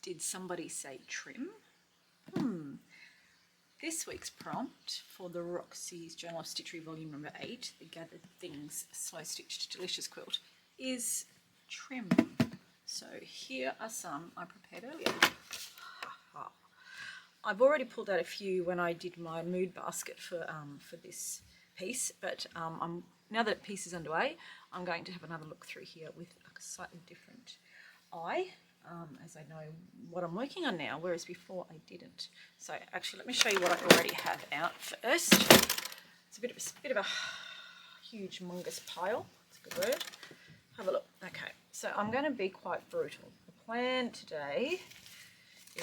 Did somebody say trim? This week's prompt for the Roxy's Journal of Stitchery Volume Number 8, the Gathered Things Slow Stitched Delicious Quilt, is trim. So here are some I prepared earlier. I've already pulled out a few when I did my mood basket for this piece, but now that piece is underway, I'm going to have another look through here with a slightly different eye, as I know what I'm working on now, whereas before I didn't. So actually, let me show you what I already have out first. It's a bit of a huge humongous pile. That's a good word. Have a look. Okay, so I'm going to be quite brutal. The plan today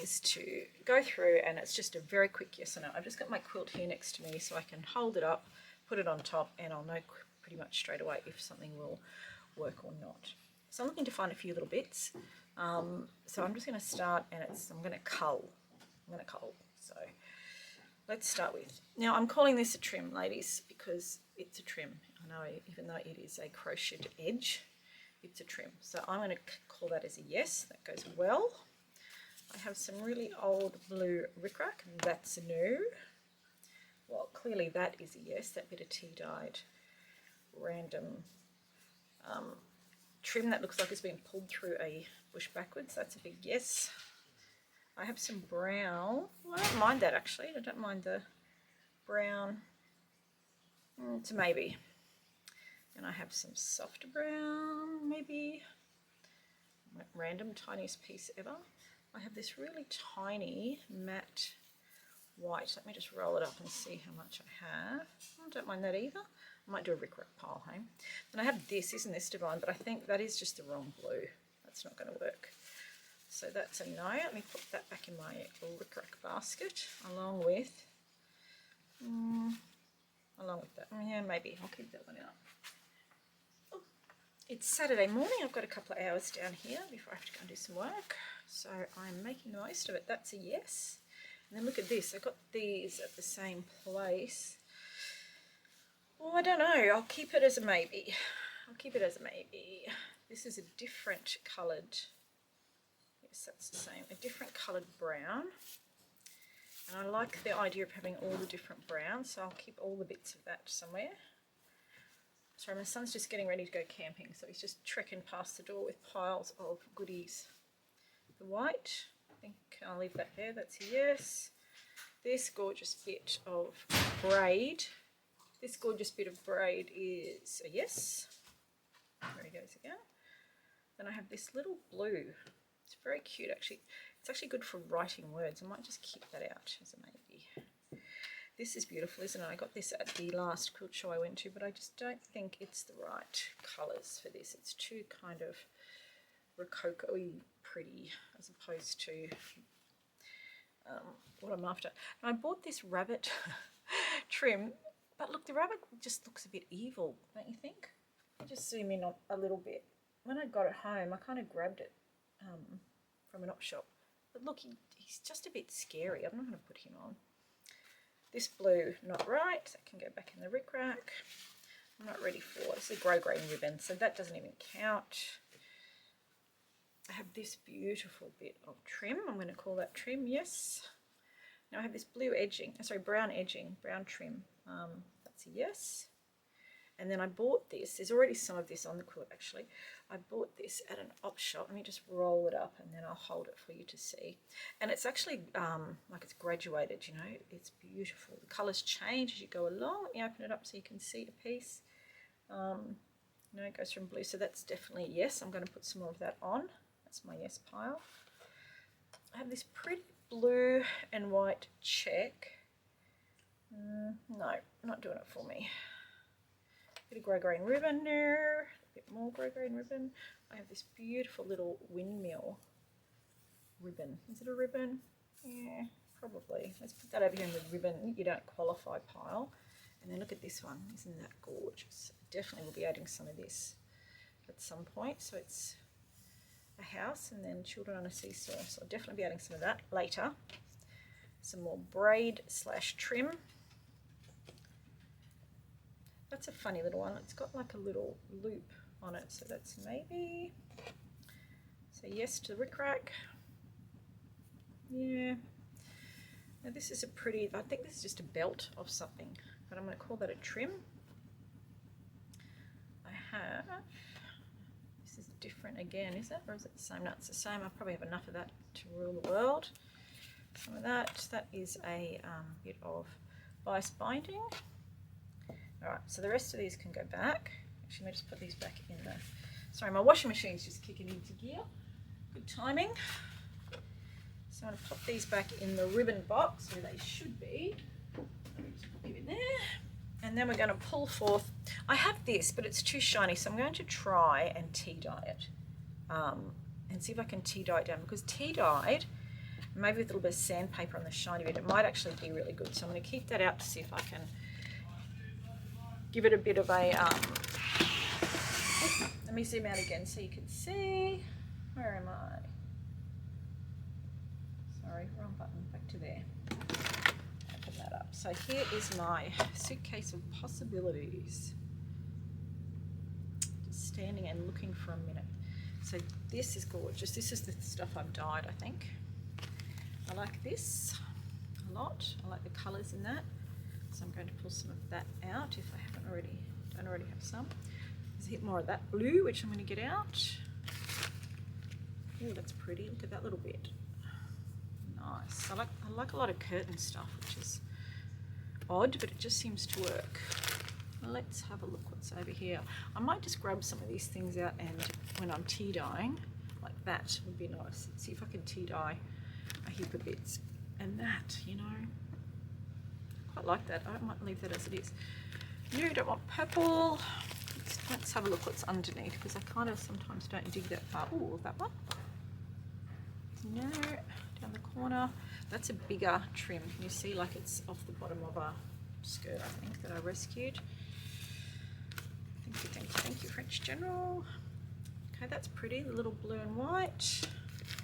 is to go through, and it's just a very quick yes or no. I've just got my quilt here next to me so I can hold it up, put it on top, and I'll know pretty much straight away if something will work or not. So I'm looking to find a few little bits. So I'm just going to start, and I'm going to cull. So let's start with. Now I'm calling this a trim, ladies, because it's a trim. I know, even though it is a crocheted edge, it's a trim. So I'm going to call that as a yes. That goes well. I have some really old blue rickrack, and that's a no. Well, clearly that is a yes. That bit of tea-dyed random trim that looks like it's been pulled through a bush backwards. That's a big yes. I have some brown. Well, I don't mind that actually. I don't mind the brown. It's a maybe. And I have some softer brown, maybe. Random tiniest piece ever. I have this really tiny matte white. Let me just roll it up and see how much I have. I don't mind that either. I might do a rickrack pile, hey? And I have this, isn't this divine? But I think that is just the wrong blue. That's not going to work. So that's a no. Let me put that back in my rickrack basket along with that. Yeah, maybe I'll keep that one out. Oh, it's Saturday morning. I've got a couple of hours down here before I have to go and do some work. So I'm making the most of it. That's a yes. And then look at this. I've got these at the same place. Well, I don't know. I'll keep it as a maybe. This is a different coloured. Yes, that's the same. A different coloured brown. And I like the idea of having all the different browns, so I'll keep all the bits of that somewhere. Sorry, my son's just getting ready to go camping, so he's just trekking past the door with piles of goodies. The white, I think I'll leave that there. That's a yes. This gorgeous bit of braid. This gorgeous bit of braid is a yes. There he goes again. Then I have this little blue. It's very cute actually. It's actually good for writing words. I might just keep that out as a maybe. This is beautiful, isn't it? I got this at the last quilt show I went to, but I just don't think it's the right colours for this. It's too kind of rococo-y pretty as opposed to what I'm after. And I bought this rabbit trim. But look, the rabbit just looks a bit evil, don't you think? Let me just zoom in on a little bit. When I got it home, I kind of grabbed it from an op shop. But look, he's just a bit scary. I'm not going to put him on. This blue, not right. That can go back in the rickrack. I'm not ready for. It's a grey ribbon, so that doesn't even count. I have this beautiful bit of trim. I'm going to call that trim, yes. Now I have this blue edging, brown edging, brown trim. That's a yes. And then I bought this. There's already some of this on the quilt actually. I bought this at an op shop. Let me just roll it up and then I'll hold it for you to see. And it's actually like it's graduated, you know. It's beautiful. The colours change as you go along. Let me open it up so you can see a piece. You know, it goes from blue. So that's definitely a yes. I'm going to put some more of that on. That's my yes pile. I have this pretty blue and white check. No, not doing it for me. Bit of grey-green ribbon there, a bit more grey-green ribbon. I have this beautiful little windmill ribbon. Is it a ribbon? Yeah, probably. Let's put that over here in the ribbon. You don't qualify pile. And then look at this one. Isn't that gorgeous? Definitely will be adding some of this at some point. So it's a house and then children on a seesaw. So I'll definitely be adding some of that later. Some more braid / trim. That's a funny little one. It's got like a little loop on it, so that's maybe. So yes to the rickrack. Yeah. Now this is a pretty, I think this is just a belt of something, but I'm going to call that a trim. I have, this is different again, is it? Or is it the same? No, it's the same. I probably have enough of that to rule the world. Some of that. That is a bit of bias binding. Alright, so the rest of these can go back. Actually, let me just put these back in the... Sorry, my washing machine's just kicking into gear. Good timing. So I'm going to pop these back in the ribbon box where they should be. Just pop you in there. And then we're going to pull forth... I have this, but it's too shiny, so I'm going to try and tea dye it. And see if I can tea dye it down, because tea dyed, maybe with a little bit of sandpaper on the shiny bit, it might actually be really good. So I'm going to keep that out to see if I can give it a bit of a, let me zoom out again so you can see. Where am I? Sorry, wrong button, back to there. Open that up. So here is my suitcase of possibilities. Just standing and looking for a minute. So this is gorgeous. This is the stuff I've dyed, I think. I like this a lot. I like the colours in that. So I'm going to pull some of that out if I don't already have some. There's a bit more of that blue, which I'm going to get out. Oh, that's pretty. Look at that little bit. Nice. I like a lot of curtain stuff, which is odd, but it just seems to work. Let's have a look what's over here. I might just grab some of these things out, and when I'm tea dyeing, like that would be nice. Let's see if I can tea dye a heap of bits. And that, you know, quite like that. I might leave that as it is. No, I don't want purple. Let's have a look what's underneath, because I kind of sometimes don't dig that far. Oh, that one. No, down the corner. That's a bigger trim. Can you see, like, it's off the bottom of a skirt, I think, that I rescued. Thank you, thank you, thank you, French General. Okay, that's pretty, the little blue and white.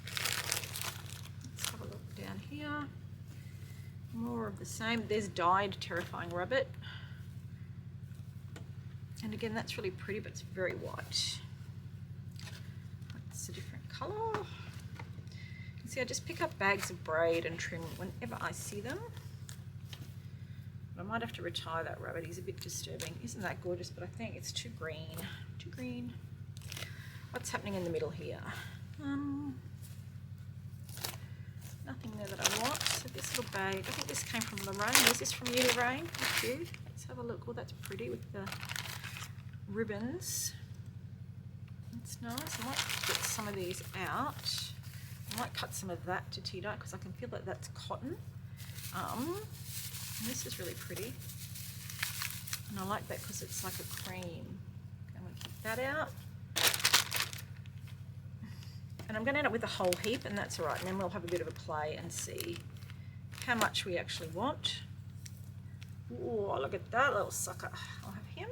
Let's have a look down here. More of the same. There's dyed Terrifying Rabbit. And again, that's really pretty, but it's very white. That's a different colour. You see, I just pick up bags of braid and trim whenever I see them. But I might have to retire that rabbit. He's a bit disturbing. Isn't that gorgeous? But I think it's too green. Too green. What's happening in the middle here? Nothing there that I want. So this little bag, I think this came from Lorraine. Is this from you, Lorraine? Thank you. Let's have a look. Oh, that's pretty with the ribbons. It's nice. I might get some of these out. I might cut some of that to tea dye, because I can feel that that's cotton. And this is really pretty. And I like that because it's like a cream. I'm going to keep that out. And I'm going to end up with a whole heap, and that's all right. And then we'll have a bit of a play and see how much we actually want. Oh, look at that little sucker. I'll have him.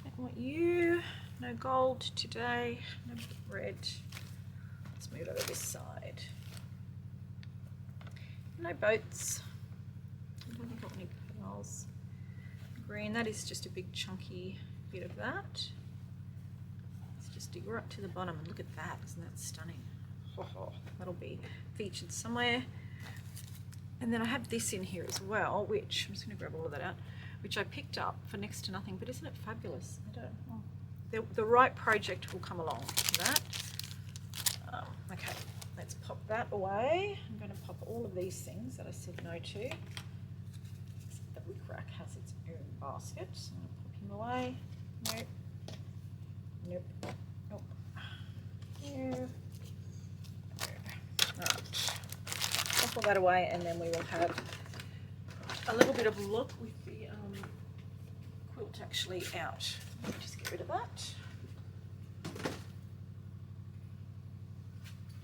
I want you. No gold today. No red. Let's move over this side. No boats. I don't think I want any pearls. Green. That is just a big chunky bit of that. Just dig right to the bottom and look at that. Isn't that stunning? Oh, that'll be featured somewhere. And then I have this in here as well, which I'm just going to grab all of that out, which I picked up for next to nothing. But isn't it fabulous? I don't know. The right project will come along for that. Okay, let's pop that away. I'm going to pop all of these things that I said no to. The brick rack has its own basket, so I'm going to pop him away. Nope. Nope. Nope. Yeah. Alright. I'll put that away, and then we will have a little bit of a look with the quilt actually out. Let me just get rid of that.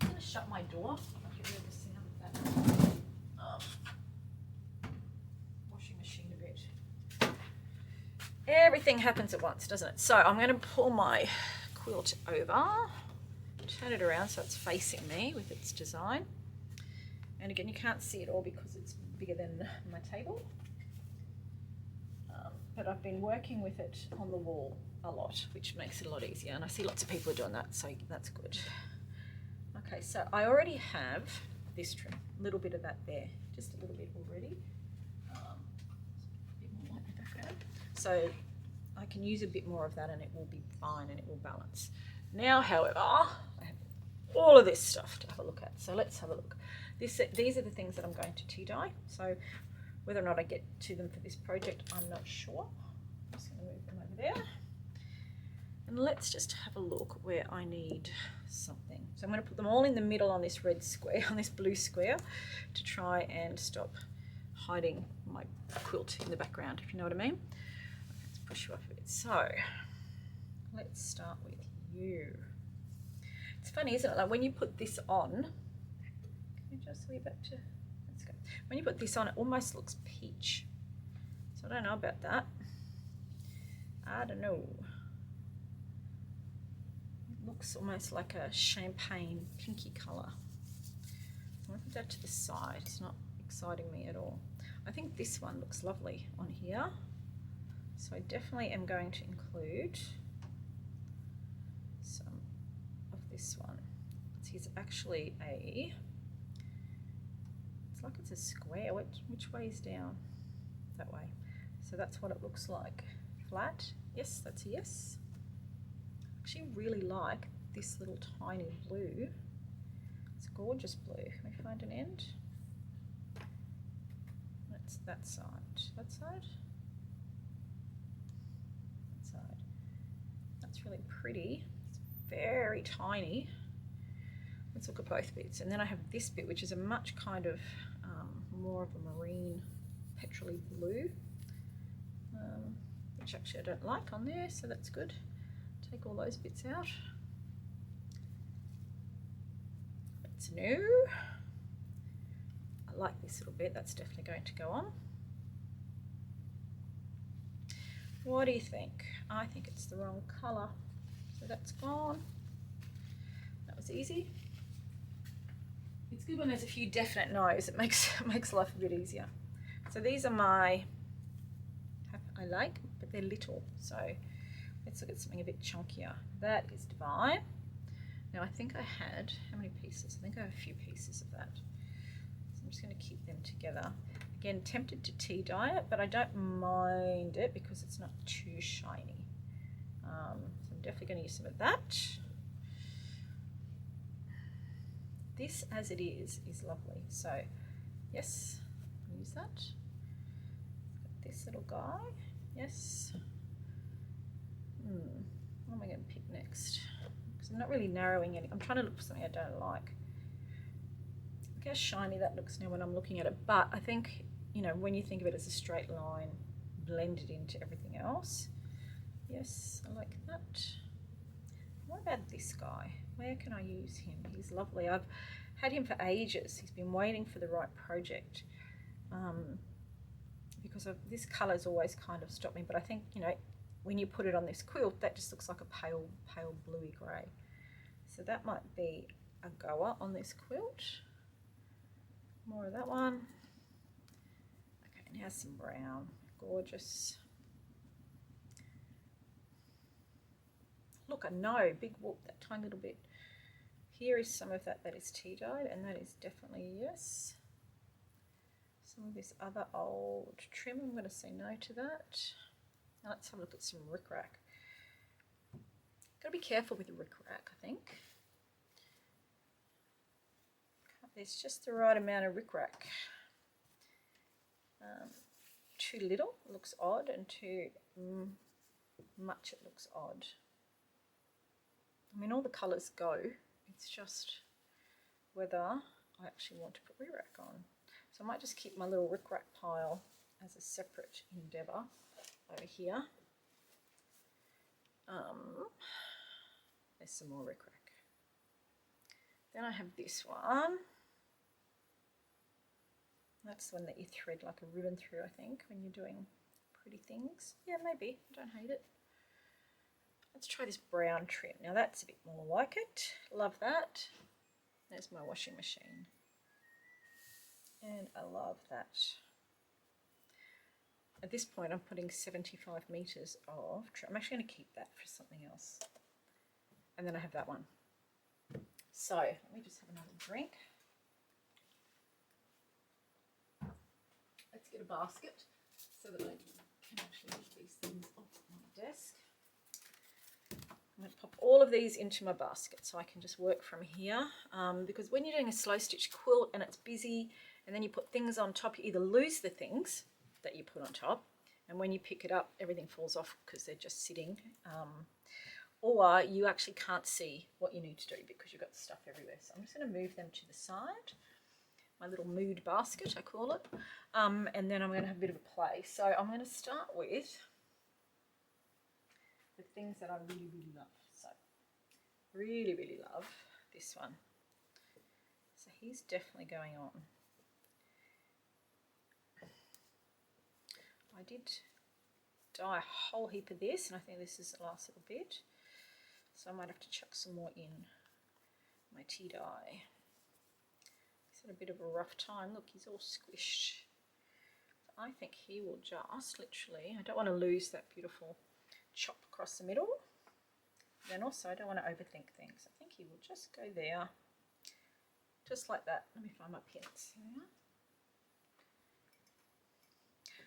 I'm going to shut my door. I'll get rid of the sound of that washing machine a bit. Everything happens at once, doesn't it? So I'm going to pull my quilt over, turn it around so it's facing me with its design. And again, you can't see it all because it's bigger than my table. But I've been working with it on the wall a lot, which makes it a lot easier. And I see lots of people are doing that, so that's good. Okay, so I already have this trim, a little bit of that there, just a little bit already. A bit more light in the background. So I can use a bit more of that and it will be fine and it will balance. Now, however, I have all of this stuff to have a look at. So let's have a look. These are the things that I'm going to tea dye. So whether or not I get to them for this project, I'm not sure. I'm just going to move them over there. And let's just have a look where I need something. So I'm going to put them all in the middle on this red square, on this blue square, to try and stop hiding my quilt in the background, if you know what I mean. Let's push you up a bit. So let's start with you. It's funny, isn't it? Like when you put this on, can you just leave that to, let's go. When you put this on, it almost looks peach. So I don't know about that. I don't know. Looks almost like a champagne pinky colour. I'm going to put that to the side. It's not exciting me at all. I think this one looks lovely on here. So I definitely am going to include some of this one. It's actually a, it's like it's a square. Which way is down? That way. So that's what it looks like. Flat. Yes, that's a yes. I actually really like this little tiny blue. It's a gorgeous blue. Can we find an end? That's that side. That side? That side. That's really pretty. It's very tiny. Let's look at both bits. And then I have this bit, which is a much kind of more of a marine petrol-y blue, which actually I don't like on there, so that's good. Take all those bits out. That's new. I like this little bit. That's definitely going to go on. What do you think? I think it's the wrong colour. So that's gone. That was easy. It's good when there's a few definite no's. It makes life a bit easier. So these are my, I like, but they're little. So let's look at something a bit chunkier. That is divine. Now I think I had, how many pieces? I think I have a few pieces of that. So I'm just going to keep them together. Again, tempted to tea dye it, but I don't mind it because it's not too shiny. So I'm definitely going to use some of that. This as it is lovely. So yes, use that. Got this little guy. Yes. What am I going to pick next? Because I'm not really narrowing any. I'm trying to look for something I don't like. Look how shiny that looks now when I'm looking at it. But I think, you know, when you think of it as a straight line blended into everything else. Yes, I like that. What about this guy? Where can I use him? He's lovely. I've had him for ages. He's been waiting for the right project. Because of this colour's always kind of stopped me. But I think, you know, when you put it on this quilt, that just looks like a pale bluey grey. So that might be a goer on this quilt. More of that one. Okay, now some brown. Gorgeous. Look, I know, big whoop, that tiny little bit. Here is some of that is tea dyed, and that is definitely a yes. Some of this other old trim, I'm going to say no to that. Now let's have a look at some rickrack. Got to be careful with the rickrack, I think. There's just the right amount of rickrack. Too little looks odd, and too much it looks odd. I mean, all the colours go. It's just whether I actually want to put rickrack on. So I might just keep my little rickrack pile as a separate endeavour over here. There's some more rickrack. Then I have this one. That's the one that you thread like a ribbon through, I think, when you're doing pretty things. Yeah, maybe. I don't hate it. Let's try this brown trim. Now that's a bit more like it. Love that. There's my washing machine. And I love that. At this point I'm putting 75 metres of trim. I'm actually going to keep that for something else. And then I have that one. So let me just have another drink. let's get a basket so that I can actually lift these things off my desk. I'm going to pop all of these into my basket so I can just work from here, because when you're doing a slow stitch quilt and it's busy and then you put things on top, you either lose the things that you put on top, and when you pick it up everything falls off because they're just sitting, or you actually can't see what you need to do because you've got stuff everywhere. So I'm just going to move them to the side, my little mood basket I call it, and then I'm going to have a bit of a play. So I'm going to start with the things that I really, really love. So really, really love this one. So he's definitely going on. I did dye a whole heap of this, and I think this is the last little bit. So I might have to chuck some more in my tea dye. He's had a bit of a rough time. Look, he's all squished. So I think he will just literally, I don't want to lose that beautiful chop across the middle. Then also I don't want to overthink things. I think he will just go there, just like that. Let me find my pins. Here we are.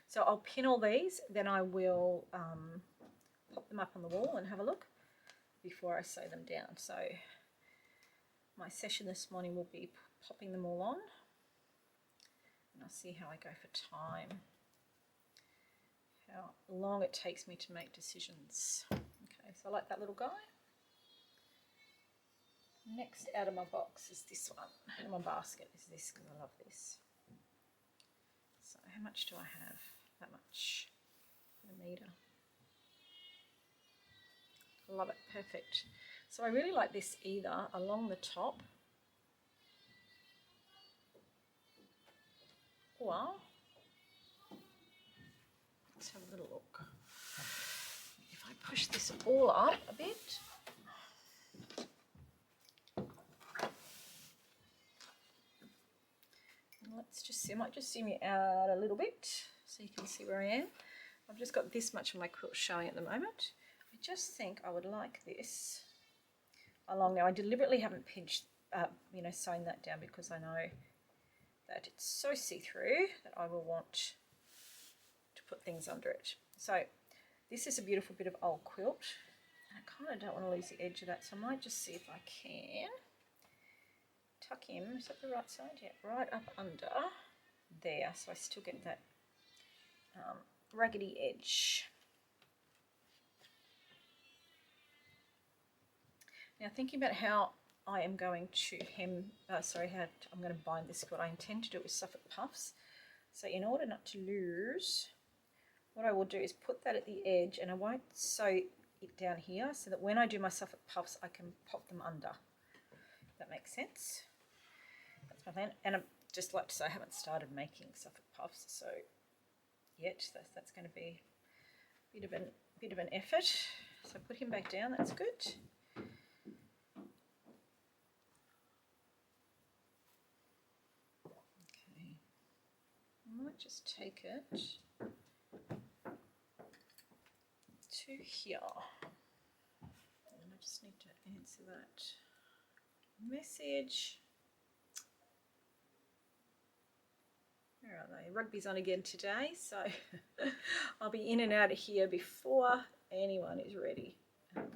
So I'll pin all these, then I will pop them up on the wall and have a look before I sew them down. So my session this morning will be popping them all on, and I'll see how I go for time, how long it takes me to make decisions. Okay, so I like that little guy. Next out of my box is this one, out of my basket is this, because I love this. So how much do I have? That much. A metre. Love it, perfect. So I really like this either along the top, or let's have a little look. If I push this all up a bit, let's just see, I might just zoom you out a little bit so you can see where I am. I've just got this much of my quilt showing at the moment. I just think I would like this along now. I deliberately haven't pinched, sewn that down because I know that it's so see-through that I will want to put things under it. So this is a beautiful bit of old quilt, and I kind of don't want to lose the edge of that, so I might just see if I can tuck him, is that the right side? Yeah, right up under there, so I still get that raggedy edge. Now thinking about how I am going to how I'm going to bind this quilt, I intend to do it with Suffolk puffs. So in order not to lose, what I will do is put that at the edge, and I won't sew it down here, so that when I do my Suffolk puffs I can pop them under. If that makes sense. That's my plan. And I'd just like to say I haven't started making Suffolk puffs so yet. That's going to be a bit of an effort. So put him back down, that's good. Okay, I might just take it to here, and I just need to answer that message. Where are they? Rugby's on again today, so I'll be in and out of here before anyone is ready. Sorry,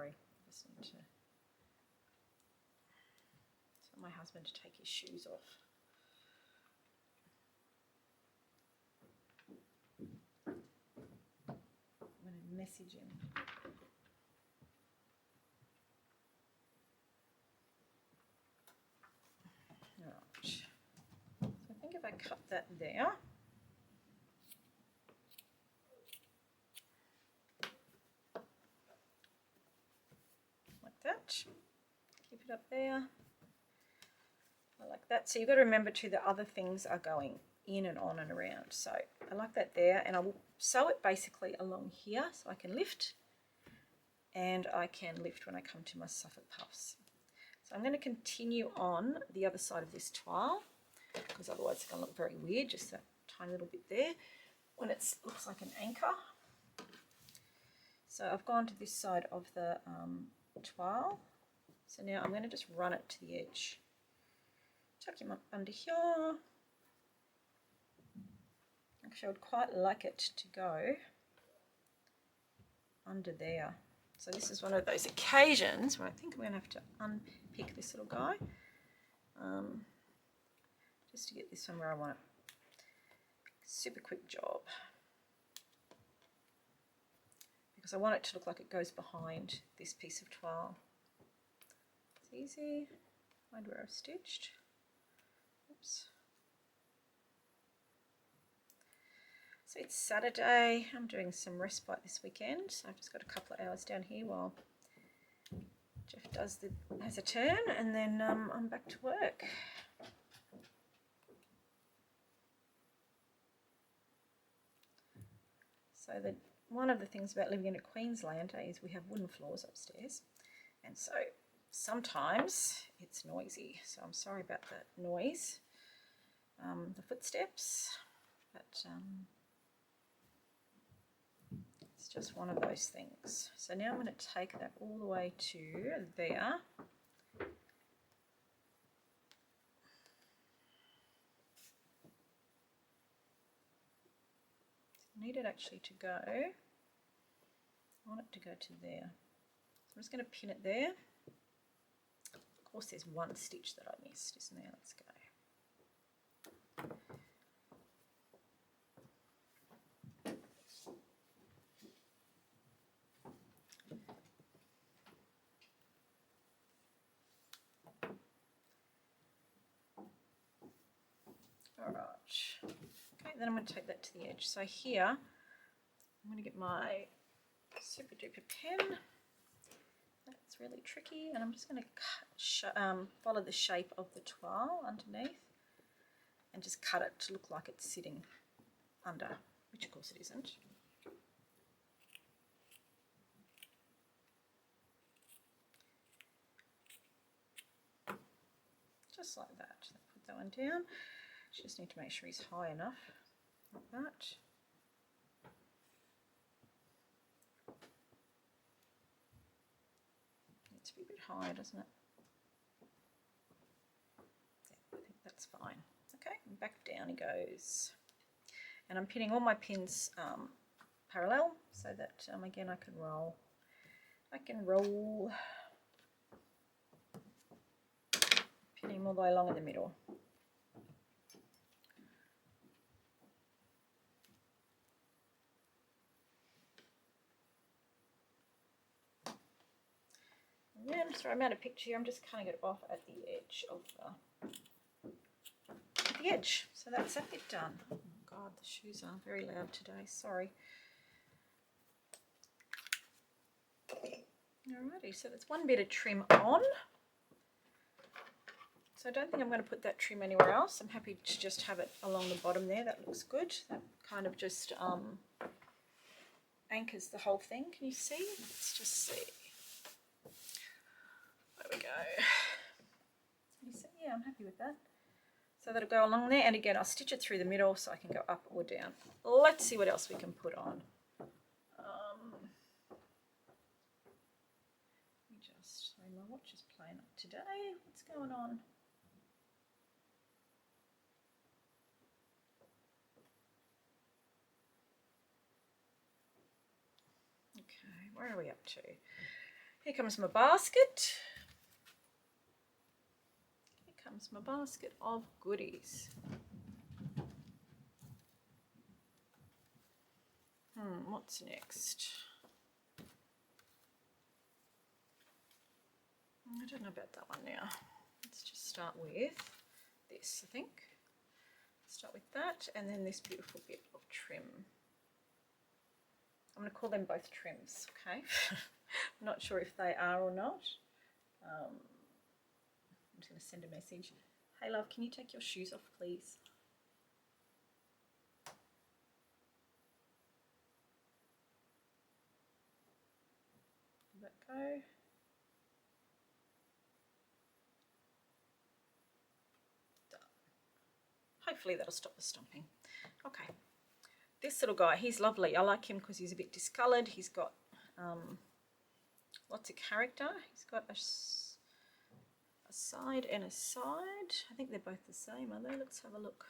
I just need to tell my husband to take his shoes off. I'm going to message him. Right. So I think if I cut that there, like that, keep it up there. I like that. So you've got to remember too that other things are going in and on and around. So I like that there, and I will sew it basically along here so I can lift, and I can lift when I come to my Suffolk puffs. So I'm going to continue on the other side of this toile, because otherwise it's going to look very weird, just that tiny little bit there when it looks like an anchor. So I've gone to this side of the toile. So now I'm going to just run it to the edge. Tuck him up under here, Actually, I would quite like it to go under there. So this is one of those occasions where I think I'm going to have to unpick this little guy just to get this one where I want it. Super quick job, because I want it to look like it goes behind this piece of toile. It's easy. Find where I've stitched. Oops. So it's Saturday. I'm doing some respite this weekend. So I've just got a couple of hours down here while Jeff has a turn, and then I'm back to work. So one of the things about living in a Queenslander is we have wooden floors upstairs, and so sometimes it's noisy. So I'm sorry about the noise, the footsteps, but it's just one of those things. So now I'm going to take that all the way to there. I need it actually to go. I want it to go to there. So I'm just going to pin it there. Of course, there's one stitch that I missed, isn't there? Let's go. Alright. Okay, then I'm going to take that to the edge. So here, I'm going to get my super duper pen. That's really tricky, and I'm just going to follow the shape of the toile underneath and just cut it to look like it's sitting under, which of course it isn't. Just like that. Put that one down. Just need to make sure he's high enough, like that. Needs to be a bit higher, doesn't it? Yeah, I think that's fine. Okay, and back down he goes. And I'm pinning all my pins parallel so that again I can roll. Pinning all the way along in the middle. And then, sorry, I'm out of picture here. I'm just cutting it off at the edge of the edge. So that's that bit done. Oh God, the shoes are very loud today. Sorry. Alrighty, so that's one bit of trim on. So I don't think I'm going to put that trim anywhere else. I'm happy to just have it along the bottom there. That looks good. That kind of just anchors the whole thing. Can you see? Let's just see. There we go. Can you see? Yeah, I'm happy with that. So that'll go along there, and again I'll stitch it through the middle so I can go up or down. Let's see what else we can put on. Sorry, my watch is playing up today. What's going on? Okay, where are we up to? Here comes my basket. Here comes my basket of goodies. What's next? I don't know about that one now. Let's just start with this, I think. Start with that, and then this beautiful bit of trim. I'm going to call them both trims, okay? I'm not sure if they are or not. I'm just going to send a message. Hey love, can you take your shoes off, please? Let that go. Done. Hopefully that'll stop the stomping. Okay. This little guy, he's lovely. I like him because he's a bit discoloured. He's got lots of character. He's got a side and a side. I think they're both the same, are they? Let's have a look.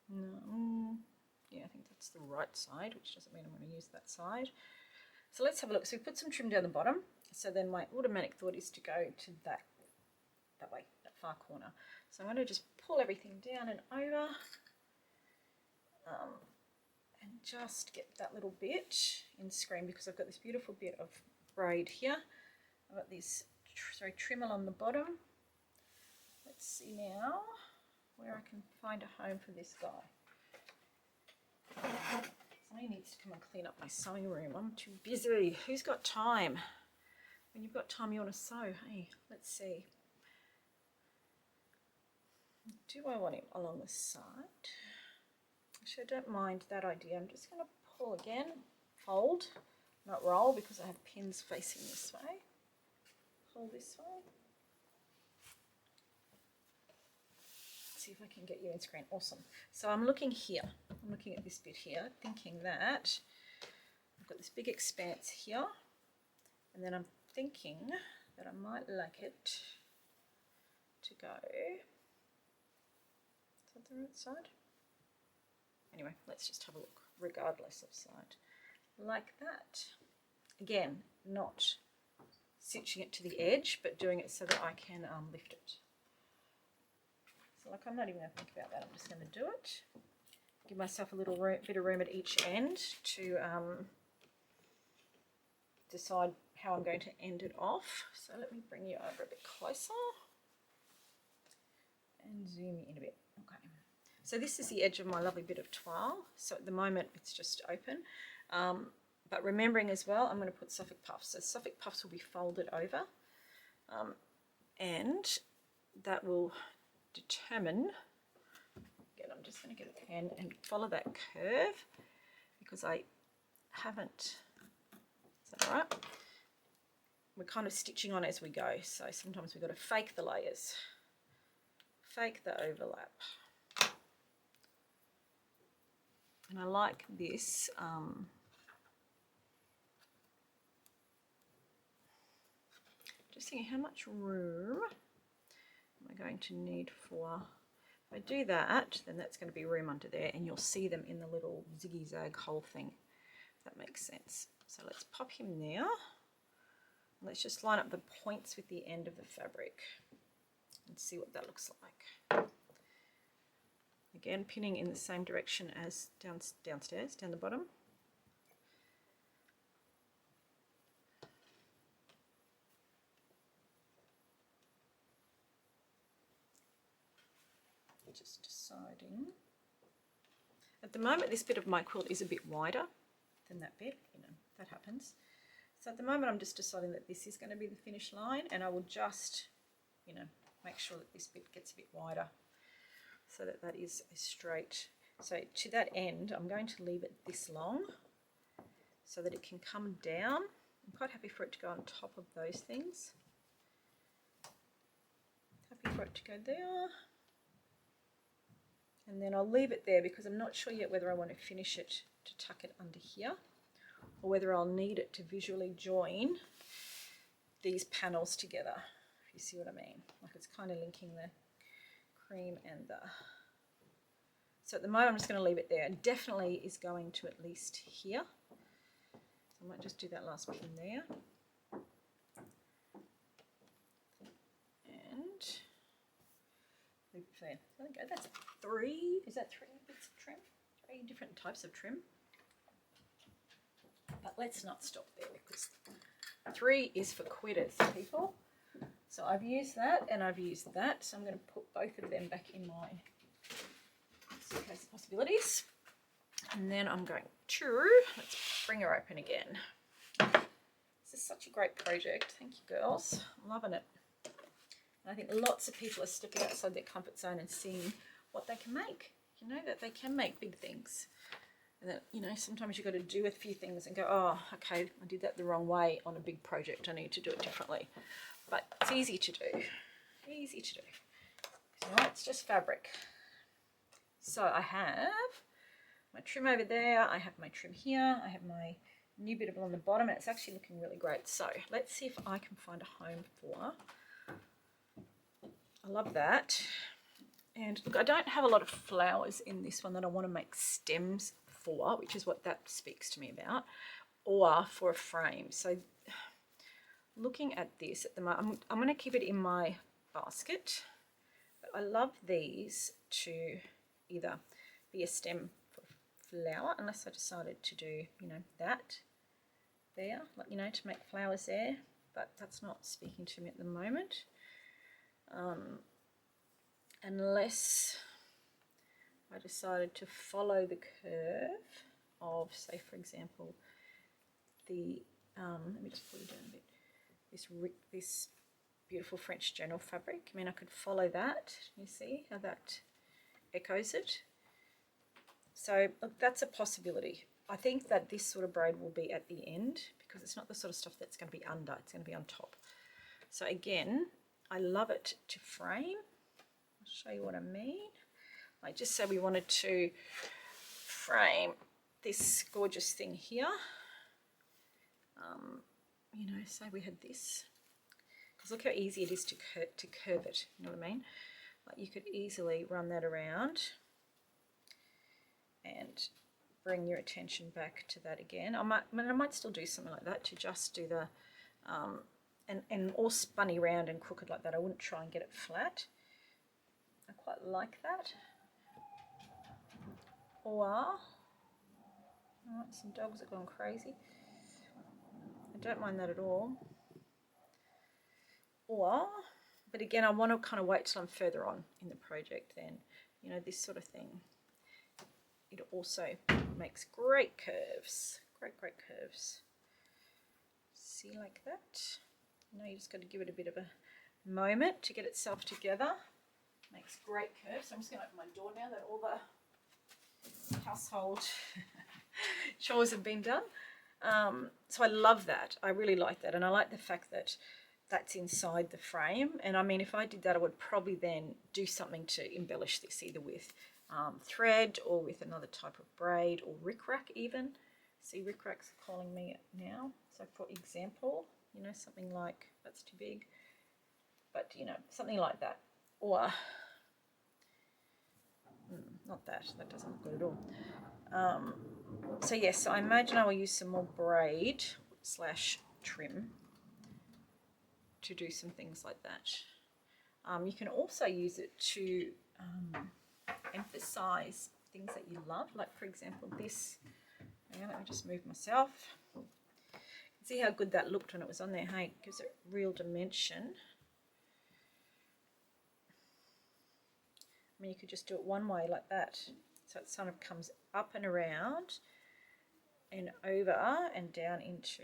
No. Yeah, I think that's the right side, which doesn't mean I'm going to use that side. So let's have a look. So we put some trim down the bottom. So then my automatic thought is to go to that way, that far corner. So I'm going to just pull everything down and over, and just get that little bit in screen, because I've got this beautiful bit of braid here. I've got this trim along the bottom. Let's see now where I can find a home for this guy. Somebody needs to come and clean up my sewing room. I'm too busy. Who's got time? When you've got time, you want to sew. Hey, let's see. Do I want him along the side? Actually, I don't mind that idea. I'm just going to pull again, fold, not roll, because I have pins facing this way. Pull this way. See if I can get you in screen. Awesome. So I'm looking here. I'm looking at this bit here, thinking that I've got this big expanse here, and then I'm thinking that I might like it to go. Is that the right side? Anyway, let's just have a look, regardless of side. Like that. Again, not stitching it to the edge, but doing it so that I can lift it. So like, I'm not even going to think about that. I'm just going to do it. Give myself a little bit of room at each end to decide how I'm going to end it off. So let me bring you over a bit closer and zoom in a bit. Okay. So this is the edge of my lovely bit of toile. So at the moment it's just open. But remembering as well, I'm going to put Suffolk puffs. So Suffolk puffs will be folded over, and that will determine, again, I'm just going to get a pen and follow that curve, because I haven't, is that all right? We're kind of stitching on as we go, so sometimes we've got to fake the layers, fake the overlap. And I like this, just thinking how much room am I going to need for, if I do that, then that's going to be room under there, and you'll see them in the little ziggy zag hole thing, if that makes sense. So let's pop him there. Let's just line up the points with the end of the fabric and see what that looks like. Again, pinning in the same direction as downstairs, down the bottom. Just deciding. At the moment, this bit of my quilt is a bit wider than that bit, you know, that happens. So at the moment, I'm just deciding that this is going to be the finish line, and I will just, you know, make sure that this bit gets a bit wider so that that is a straight. So to that end, I'm going to leave it this long so that it can come down. I'm quite happy for it to go on top of those things. Happy for it to go there. And then I'll leave it there because I'm not sure yet whether I want to finish it to tuck it under here, or whether I'll need it to visually join these panels together, if you see what I mean. Like, it's kind of linking the cream and the... So at the moment I'm just going to leave it there. It definitely is going to at least here. So I might just do that last pin there. And leave it there. There we go. That's 3. Is that 3 bits of trim? 3 different types of trim. But let's not stop there, because 3 is for quitters, people. So I've used that and I've used that. So I'm going to put both of them back in my suitcase of possibilities. And then I'm going to, let's bring her open again. This is such a great project. Thank you, girls. I'm loving it. And I think lots of people are stepping outside their comfort zone and seeing what they can make. You know, that they can make big things. And that, you know, sometimes you've got to do a few things and go, oh, okay, I did that the wrong way on a big project. I need to do it differently. But it's easy to do. Easy to do. So it's just fabric. So I have my trim over there. I have my trim here. I have my new bit of on the bottom, and it's actually looking really great. So let's see if I can find a home for. I love that. And look, I don't have a lot of flowers in this one that I want to make stems for, which is what that speaks to me about, or for a frame. So looking at this at the moment, I'm going to keep it in my basket, but I love these to either be a stem for flower, unless I decided to do, you know, that there, like, you know, to make flowers there, but that's not speaking to me at the moment. Unless I decided to follow the curve of, say, for example, the, let me just pull you down a bit, this beautiful French journal fabric. I mean, I could follow that. You see how that echoes it? So look, that's a possibility. I think that this sort of braid will be at the end because it's not the sort of stuff that's going to be under, it's going to be on top. So again, I love it to frame. I'll show you what I mean. Like, just say we wanted to frame this gorgeous thing here. You know, say we had this, because look how easy it is to curve it, you know what I mean? Like, you could easily run that around and bring your attention back to that again. I might still do something like that, to just do the and all spunny round and crooked like that. I wouldn't try and get it flat. I quite like that. Or some dogs are going crazy. I don't mind that at all. Or, but again, I want to kind of wait till I'm further on in the project then. You know, this sort of thing. It also makes great curves. Great curves. See, like that? You know, you just got to give it a bit of a moment to get itself together. Makes great curves. So I'm just going to open my door now that all the household chores have been done. So I love that. I really like that. And I like the fact that that's inside the frame. And I mean, if I did that, I would probably then do something to embellish this, either with thread or with another type of braid or rickrack even. See, rickrack's calling me now. So for example, you know, something like, that's too big, but you know, something like that. Or not that doesn't look good at all. So yes, so I imagine I will use some more braid / trim to do some things like that. You can also use it to emphasize things that you love, like for example this. Let me just move myself. See how good that looked when it was on there. Hey, it gives it real dimension. I mean, you could just do it one way like that, so it sort of comes up and around and over and down into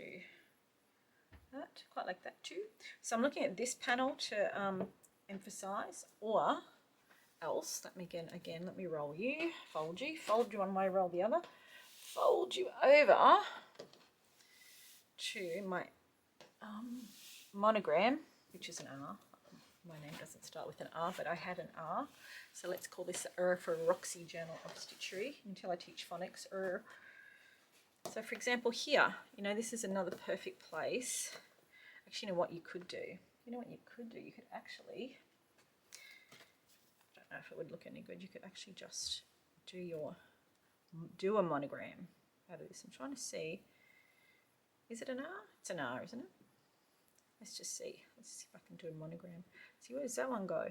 that, quite like that too. So I'm looking at this panel to emphasize, or else, let me again, let me roll you, fold you one way, roll the other, fold you over to my monogram, which is an R. My name doesn't start with an R, but I had an R. So let's call this R for Roxy Journal of Stitchery until I teach phonics. R. So for example here, you know, this is another perfect place. Actually, you know what you could do? You know what you could do? You could actually, I don't know if it would look any good, you could actually just do a monogram out of this. I'm trying to see, is it an R? It's an R, isn't it? Let's just see. Let's see if I can do a monogram. See, where does that one go?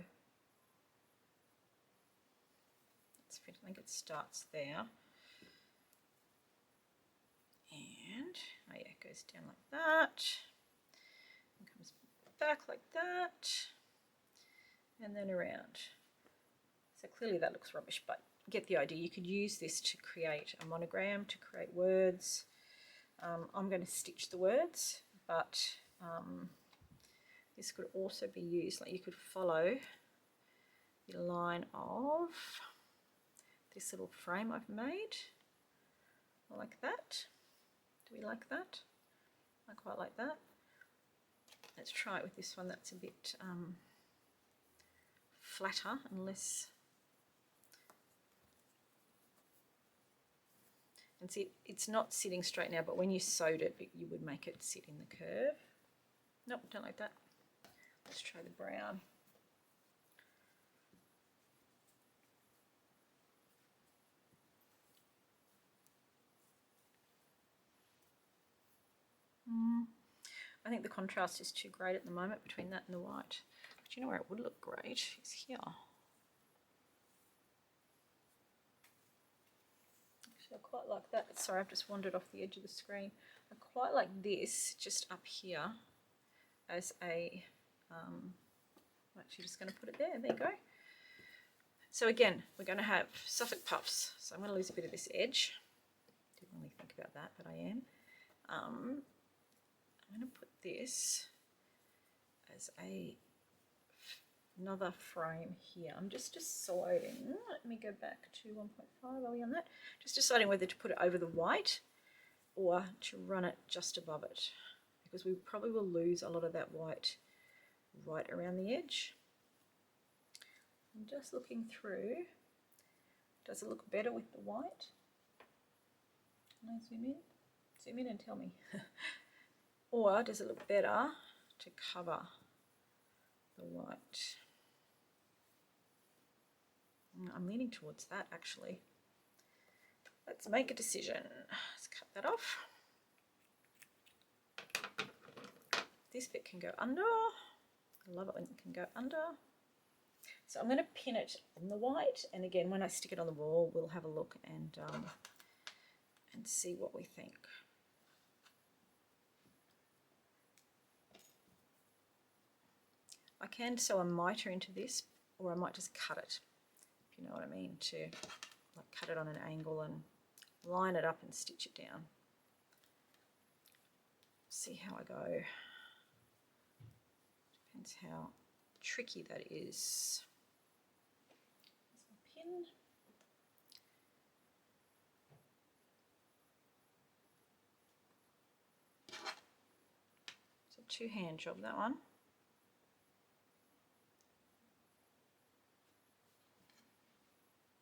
I think it starts there. And, oh yeah, it goes down like that. And comes back like that. And then around. So clearly that looks rubbish, but get the idea. You could use this to create a monogram, to create words. I'm going to stitch the words, but this could also be used, like you could follow the line of this little frame I've made, like that. Do we like that? I quite like that. Let's try it with this one that's a bit flatter and less. And see, it's not sitting straight now, but when you sewed it, you would make it sit in the curve. Nope, don't like that. Let's try the brown. I think the contrast is too great at the moment between that and the white. But you know where it would look great is here. Actually, I quite like that. Sorry, I've just wandered off the edge of the screen. I quite like this just up here as a, I'm actually just going to put it there. There you go. So again, we're going to have Suffolk puffs. So I'm going to lose a bit of this edge. Didn't really think about that, but I am. I'm going to put this as another frame here. I'm just deciding, let me go back to 1.5, are we on that? Just deciding whether to put it over the white or to run it just above it, because we probably will lose a lot of that white right around the edge. I'm just looking through. Does it look better with the white? Can I zoom in? Zoom in and tell me. Or does it look better to cover the white? I'm leaning towards that actually. Let's make a decision. Let's cut that off. This bit can go under. I love it when it can go under. So I'm going to pin it on the white, and again when I stick it on the wall we'll have a look and see what we think. I can sew a mitre into this, or I might just cut it, if you know what I mean, to like cut it on an angle and line it up and stitch it down. See how I go. Depends how tricky that is. There's my pin. It's a two-hand job, that one.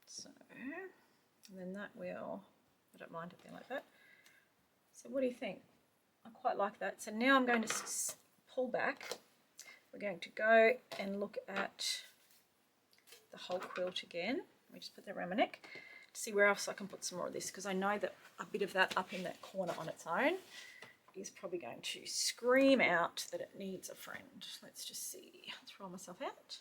So, and then that will, I don't mind it being like that. So what do you think? I quite like that. So now I'm going to pull back. We're going to go and look at the whole quilt again. Let me just put that around my neck to see where else I can put some more of this, because I know that a bit of that up in that corner on its own is probably going to scream out that it needs a friend. Let's just see. Let's roll myself out.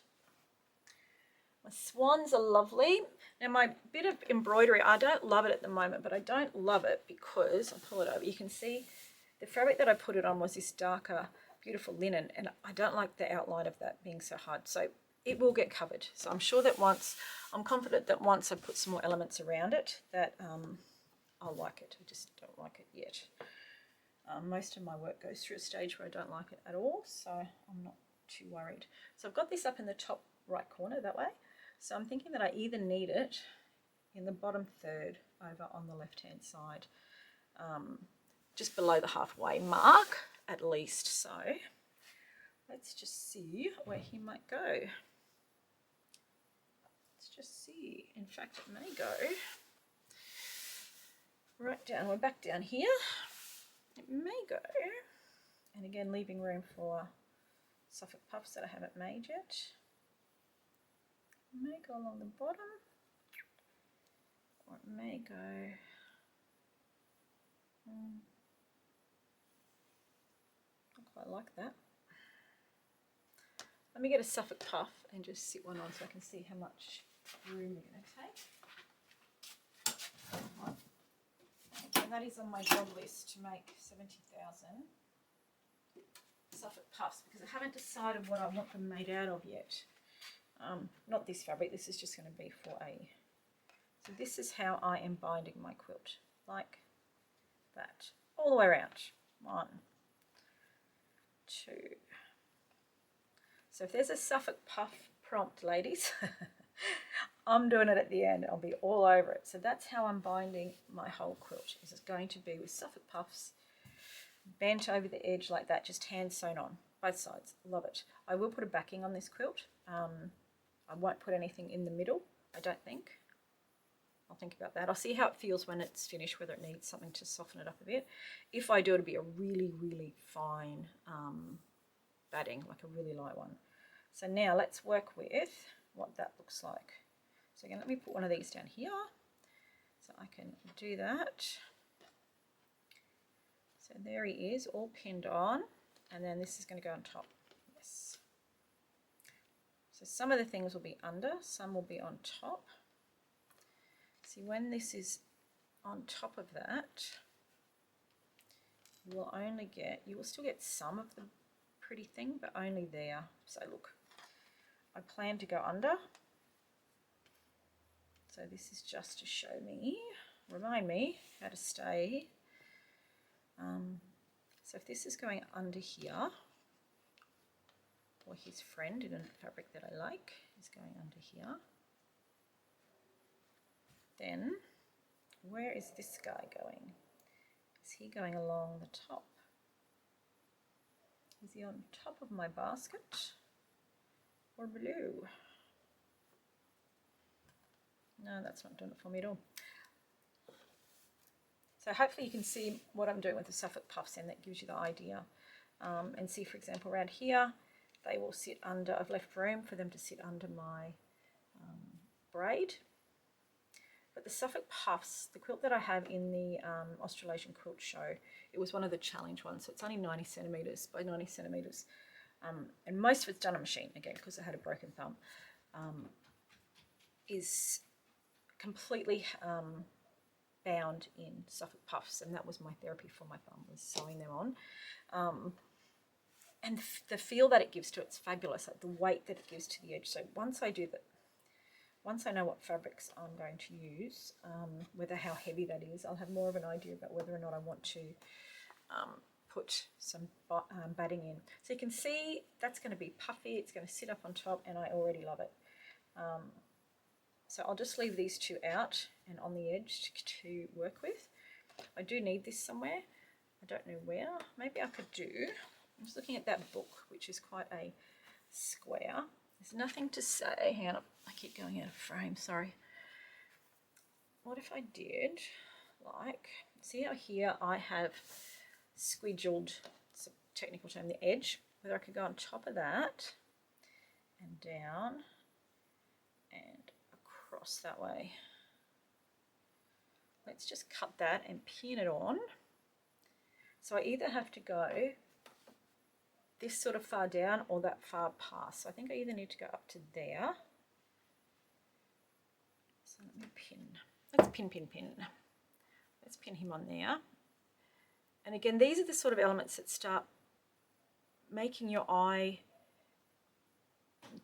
My swans are lovely. Now my bit of embroidery, I don't love it at the moment, but I don't love it because, I'll pull it over, you can see the fabric that I put it on was this darker, beautiful linen, and I don't like the outline of that being so hard. So it will get covered. So I'm sure that I'm confident that once I put some more elements around it, that I'll like it. I just don't like it yet. Most of my work goes through a stage where I don't like it at all, so I'm not too worried. So I've got this up in the top right corner that way. So I'm thinking that I either need it in the bottom third over on the left hand side, just below the halfway mark at least. So let's just see where he might go. Let's just see. In fact, it may go right down. We're back down here. It may go, and again leaving room for Suffolk puffs that I haven't made yet. It may go along the bottom, or it may go I quite like that. Let me get a Suffolk puff and just sit one on so I can see how much room we're going to take. And that is on my job list to make 70,000 Suffolk puffs, because I haven't decided what I want them made out of yet. Not this fabric, this is just going to be for so this is how I am binding my quilt, like that, all the way around. 1, 2. So if there's a Suffolk puff prompt, ladies, I'm doing it at the end. I'll be all over it. So that's how I'm binding my whole quilt. Is it's going to be with Suffolk puffs bent over the edge like that, just hand sewn on both sides. Love it. I will put a backing on this quilt. I won't put anything in the middle, I don't think. I'll think about that. I'll see how it feels when it's finished, whether it needs something to soften it up a bit. If I do, it'll be a really, really fine batting, like a really light one. So now let's work with what that looks like. So again, let me put one of these down here so I can do that. So there he is, all pinned on. and then this is going to go on top. Yes. So some of the things will be under, some will be on top. See, when this is on top of that, you will still get some of the pretty thing, but only there. So look, I plan to go under. So this is just to remind me how to stay. So if this is going under here, or his friend in a fabric that I like is going under here, then where is this guy going? Is he going along the top? Is he on top of my basket or below? No, that's not doing it for me at all. So hopefully you can see what I'm doing with the Suffolk puffs, and that gives you the idea. And see, for example, around here, they will sit under, I've left room for them to sit under my braid. But the Suffolk puffs, the quilt that I have in the Australasian quilt show, it was one of the challenge ones, so it's only 90 centimetres by 90 centimetres. And most of it's done on machine, again, because I had a broken thumb, is completely bound in Suffolk puffs, and that was my therapy for my thumb, was sewing them on. And the feel that it gives to it's fabulous, like the weight that it gives to the edge. So once I do that, once I know what fabrics I'm going to use, whether how heavy that is, I'll have more of an idea about whether or not I want to put some batting in. So you can see that's going to be puffy, it's going to sit up on top, and I already love it. So I'll just leave these two out and on the edge to work with. I do need this somewhere. I don't know where. Maybe I could do, I'm just looking at that book, which is quite a square. There's nothing to say. Hang on, I keep going out of frame, sorry. What if I did, like, see how here I have squidgled, it's a technical term, the edge, whether I could go on top of that and down and across that way. Let's just cut that and pin it on. So I either have to go this sort of far down or that far past. So I think I either need to go up to there. So let me pin. Let's pin. Let's pin him on there. And again, these are the sort of elements that start making your eye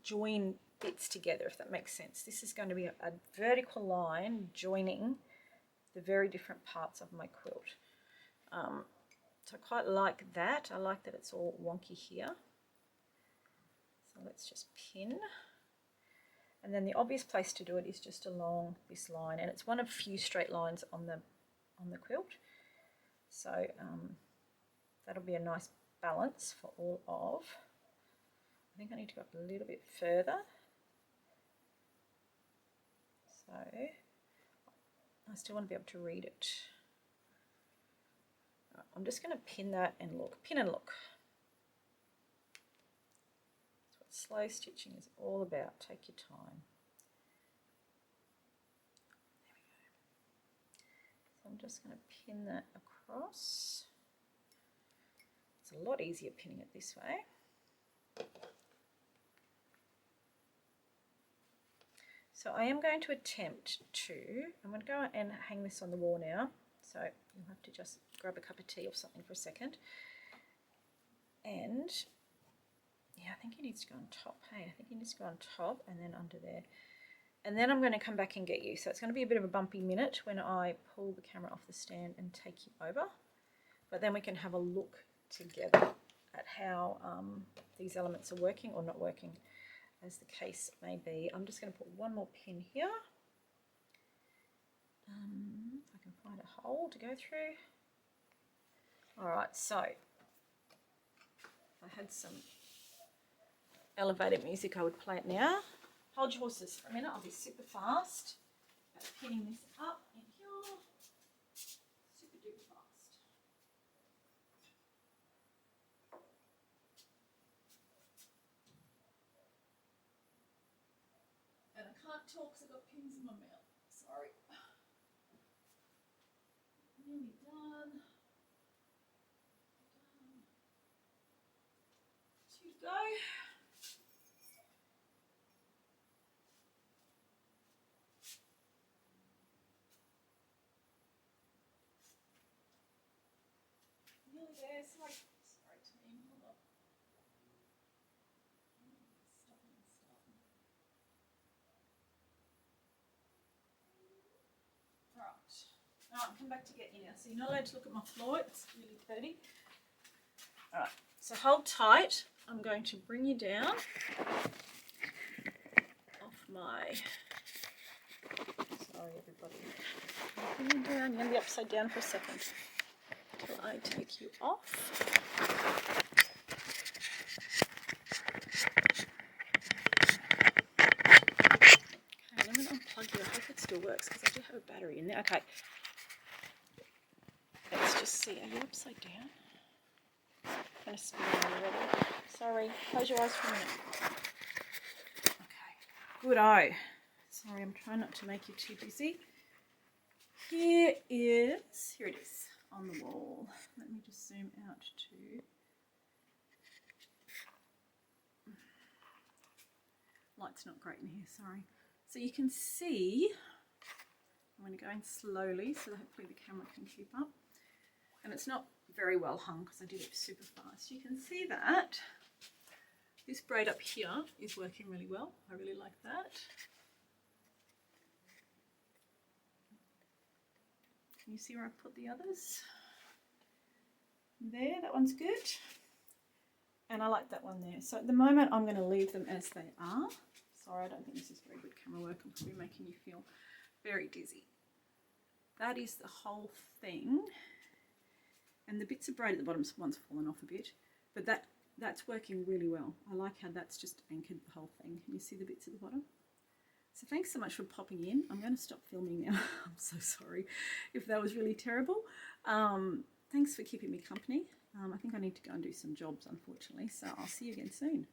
join bits together, if that makes sense. This is going to be a vertical line joining the very different parts of my quilt. So I quite like that. I like that it's all wonky here. So let's just pin. And then the obvious place to do it is just along this line, and it's one of few straight lines on the quilt. So that'll be a nice balance for all of. I think I need to go up a little bit further. So I still want to be able to read it. I'm just going to pin that and look. Pin and look. That's what slow stitching is all about. Take your time. There we go. So I'm just going to pin that across. It's a lot easier pinning it this way. So I am going to attempt to, I'm going to go and hang this on the wall now. So you'll have to just grab a cup of tea or something for a second. And yeah, I think he needs to go on top. Hey, I think he needs to go on top and then under there. And then I'm going to come back and get you. So it's going to be a bit of a bumpy minute when I pull the camera off the stand and take you over. But then we can have a look together at how these elements are working or not working, as the case may be. I'm just going to put one more pin here. If I can find a hole to go through. Alright, so if I had some elevated music, I would play it now. Hold your horses for a minute, I'll be super fast at pinning this up in here. Super duper fast. And I can't talk because I've got pins in my mouth. Sorry. Nearly done. go. Nearly there. Sorry team. Hold on. Alright, come back to get you now. So you're not allowed to look at my floor, it's really dirty. Alright, so hold tight. I'm going to bring you down off my, sorry everybody. Bring you down, you're going to be upside down for a second until I take you off. Okay, I'm going to unplug you. I hope it still works because I do have a battery in there. Okay. Let's just see, are you upside down? I'm going to spin you already. Sorry, close your eyes for a minute. Okay, good-o. Sorry, I'm trying not to make you too busy. Here it is on the wall. Let me just zoom out to... Light's not great in here, sorry. So you can see, I'm going to go in slowly so that hopefully the camera can keep up. And it's not very well hung because I did it super fast. You can see that this braid up here is working really well. I really like that. Can you see where I've put the others? There, that one's good. And I like that one there. So at the moment I'm going to leave them as they are. Sorry, I don't think this is very good camera work. I'm probably making you feel very dizzy. That is the whole thing. And the bits of braid at the bottom, one's fallen off a bit, but that's working really well. I like how that's just anchored the whole thing. Can you see the bits at the bottom? So thanks so much for popping in. I'm going to stop filming now. I'm so sorry if that was really terrible. Thanks for keeping me company. I think I need to go and do some jobs, unfortunately, so I'll see you again soon.